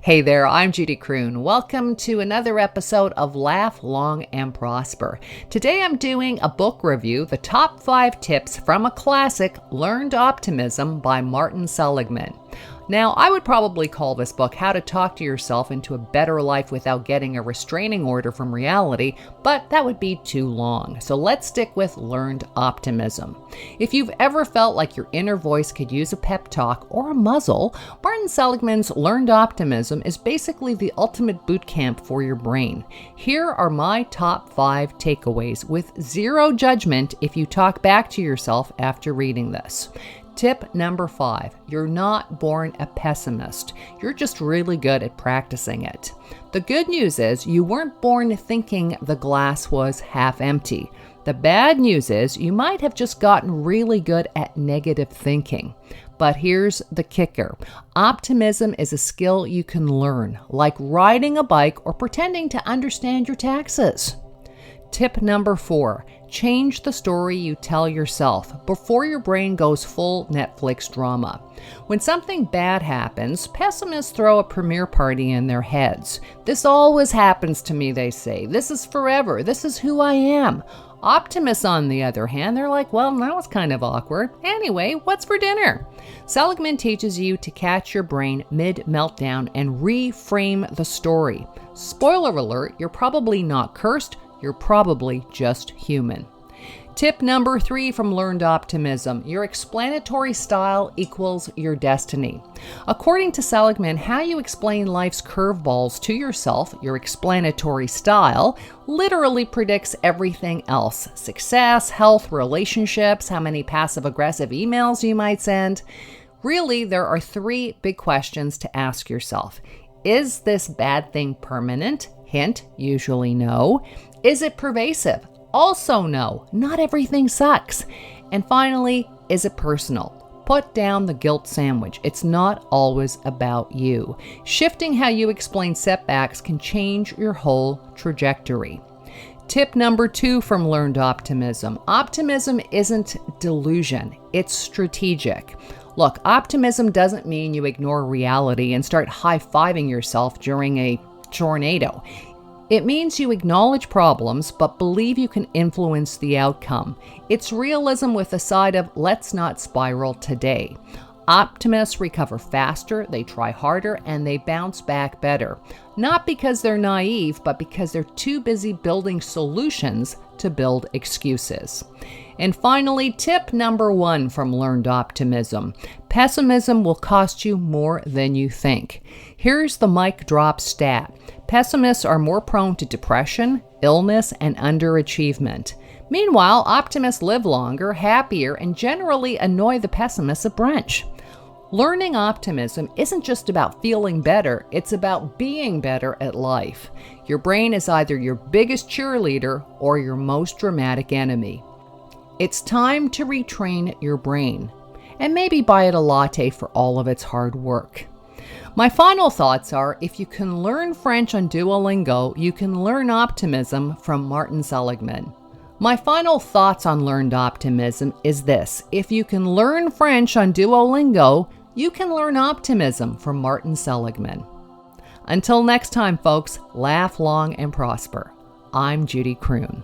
Hey there, I'm Judy Croon. Welcome to another episode of Laugh Long and Prosper. Today I'm doing a book review, the top 5 tips from a classic, Learned Optimism by Martin Seligman. Now, I would probably call this book How to Talk to Yourself into a Better Life Without Getting a Restraining Order from Reality, but that would be too long. So let's stick with Learned Optimism. If you've ever felt like your inner voice could use a pep talk or a muzzle, Martin Seligman's Learned Optimism is basically the ultimate boot camp for your brain. Here are my top 5 takeaways with zero judgment if you talk back to yourself after reading this. Tip number 5, you're not born a pessimist. You're just really good at practicing it. The good news is you weren't born thinking the glass was half empty. The bad news is you might have just gotten really good at negative thinking. But here's the kicker. Optimism is a skill you can learn, like riding a bike or pretending to understand your taxes. Tip number 4, change the story you tell yourself before your brain goes full Netflix drama. When something bad happens, pessimists throw a premiere party in their heads. This always happens to me, they say. This is forever. This is who I am. Optimists, on the other hand, they're like, well, that was kind of awkward. Anyway, what's for dinner? Seligman teaches you to catch your brain mid-meltdown and reframe the story. Spoiler alert, you're probably not cursed. You're probably just human. Tip number 3 from Learned Optimism, your explanatory style equals your destiny. According to Seligman, how you explain life's curveballs to yourself, your explanatory style, literally predicts everything else. Success, health, relationships, how many passive-aggressive emails you might send. Really, there are 3 big questions to ask yourself. Is this bad thing permanent? Hint, usually no. Is it pervasive? Also no. Not everything sucks. And finally, is it personal? Put down the guilt sandwich. It's not always about you. Shifting how you explain setbacks can change your whole trajectory. Tip number 2 from Learned Optimism. Optimism isn't delusion. It's strategic. Look, optimism doesn't mean you ignore reality and start high-fiving yourself during a tornado. It means you acknowledge problems, but believe you can influence the outcome. It's realism with a side of let's not spiral today. Optimists recover faster, they try harder, and they bounce back better. Not because they're naive, but because they're too busy building solutions to build excuses. And finally, tip number 1 from Learned Optimism. Pessimism will cost you more than you think. Here's the mic drop stat. Pessimists are more prone to depression, illness, and underachievement. Meanwhile, optimists live longer, happier, and generally annoy the pessimists at brunch. Learning optimism isn't just about feeling better, it's about being better at life. Your brain is either your biggest cheerleader or your most dramatic enemy. It's time to retrain your brain, and maybe buy it a latte for all of its hard work. My final thoughts are, if you can learn French on Duolingo, you can learn optimism from Martin Seligman. My final thoughts on Learned Optimism is this. If you can learn French on Duolingo, you can learn optimism from Martin Seligman. Until next time, folks, laugh long and prosper. I'm Judy Croon.